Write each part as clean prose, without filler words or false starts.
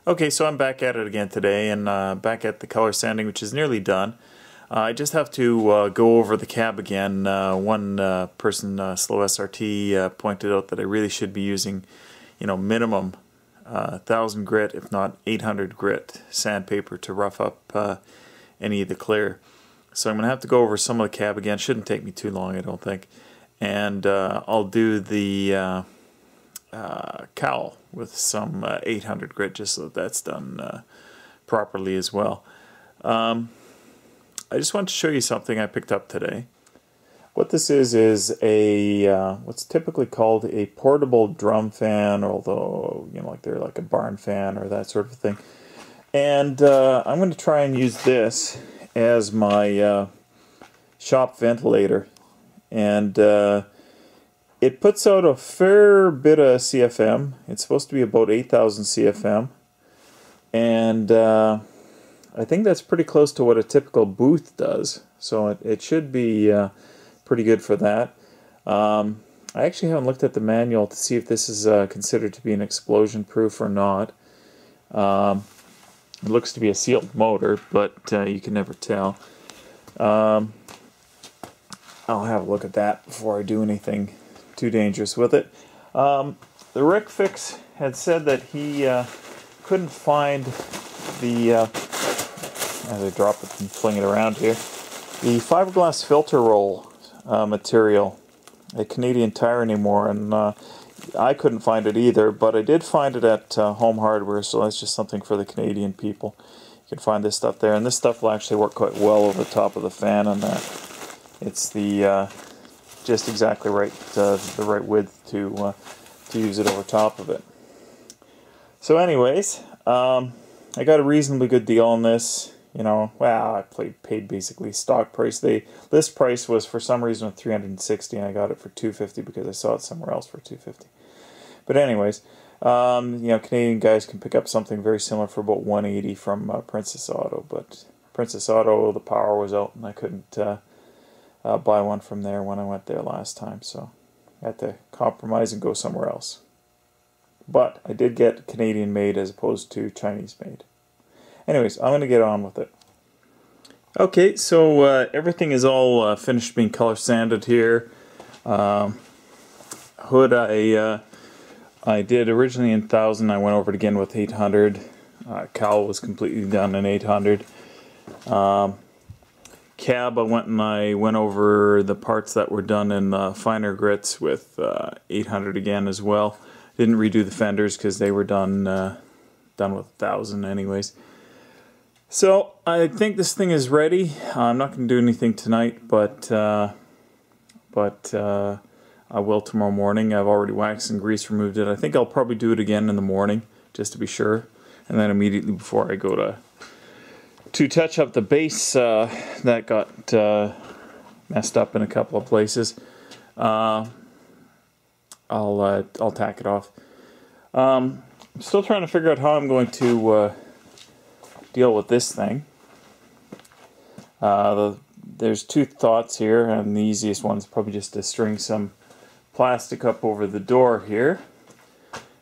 Okay, so I'm back at it again today, and back at the color sanding, which is nearly done. I just have to go over the cab again. One person, Slow SRT, pointed out that I really should be using, minimum 1,000 grit, if not 800 grit sandpaper to rough up any of the clear. So I'm going to have to go over some of the cab again. Shouldn't take me too long, I don't think. And I'll do the cowl with some 800 grit just so that that's done properly as well. I just want to show you something I picked up today. What this is a what's typically called a portable drum fan, although like they're like a barn fan or that sort of thing. And I'm going to try and use this as my shop ventilator, and it puts out a fair bit of CFM. It's supposed to be about 8,000 CFM, and I think that's pretty close to what a typical booth does, so it should be pretty good for that. I actually haven't looked at the manual to see if this is considered to be an explosion proof or not. It looks to be a sealed motor, but you can never tell. I'll have a look at that before I do anything too dangerous with it. The Rick Fix had said that he couldn't find the, as I drop it and fling it around here, the fiberglass filter roll material at Canadian Tire anymore, and I couldn't find it either, but I did find it at Home Hardware, so that's just something for the Canadian people. You can find this stuff there, and this stuff will actually work quite well over the top of the fan on that. It's the just exactly right, the right width to use it over top of it. So anyways, I got a reasonably good deal on this. Well, I paid basically stock price. The list price was for some reason $360, and I got it for $250 because I saw it somewhere else for $250. But anyways, Canadian guys can pick up something very similar for about $180 from Princess Auto, but Princess Auto, the power was out, and I couldn't buy one from there when I went there last time, so I had to compromise and go somewhere else. But I did get Canadian made as opposed to Chinese made. Anyways, I'm going to get on with it. Okay, so everything is all finished being color sanded here. Hood I did originally in 1,000. I went over it again with 800. Cowl was completely done in 800. Cab, I went over the parts that were done in finer grits with 800 again as well. Didn't redo the fenders because they were done with 1,000 anyways. So I think this thing is ready. I'm not going to do anything tonight, but I will tomorrow morning. I've already waxed and grease removed it. I think I'll probably do it again in the morning just to be sure, and then immediately before I go to touch up the base that got messed up in a couple of places, I'll tack it off. I'm still trying to figure out how I'm going to deal with this thing. There's two thoughts here, and the easiest one is probably just to string some plastic up over the door here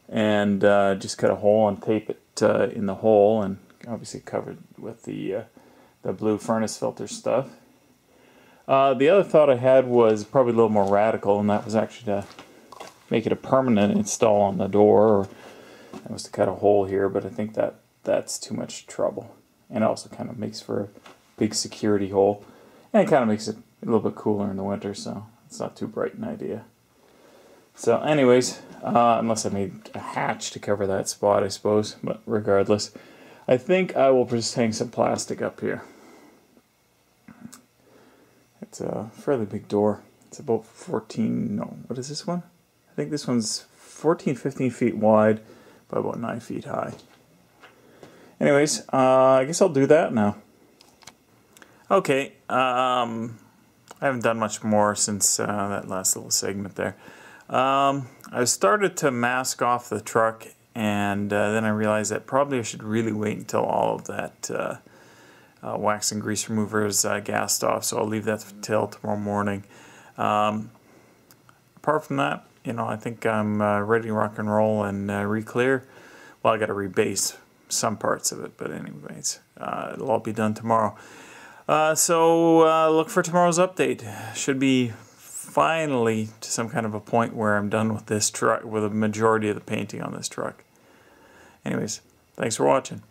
and just cut a hole and tape it in the hole, and obviously covered with the blue furnace filter stuff. The other thought I had was probably a little more radical, and that was actually to make it a permanent install on the door, or that was to cut a hole here, but I think that's too much trouble, and it also kind of makes for a big security hole, and it kind of makes it a little bit cooler in the winter, so it's not too bright an idea. So anyways, unless I made a hatch to cover that spot, I suppose, but regardless, I think I will just hang some plastic up here. It's a fairly big door. It's about 14, no, what is this one? I think this one's 14, 15 feet wide by about 9 feet high. Anyways, I guess I'll do that now. Okay, I haven't done much more since that last little segment there. I started to mask off the truck, and then I realized that probably I should really wait until all of that wax and grease remover is gassed off, so I'll leave that till tomorrow morning. Apart from that, I think I'm ready to rock and roll and re-clear. Well, I got to rebase some parts of it, but anyways, it'll all be done tomorrow. So look for tomorrow's update. Should be finally to some kind of a point where I'm done with this truck, with a majority of the painting on this truck. Anyways, thanks for watching.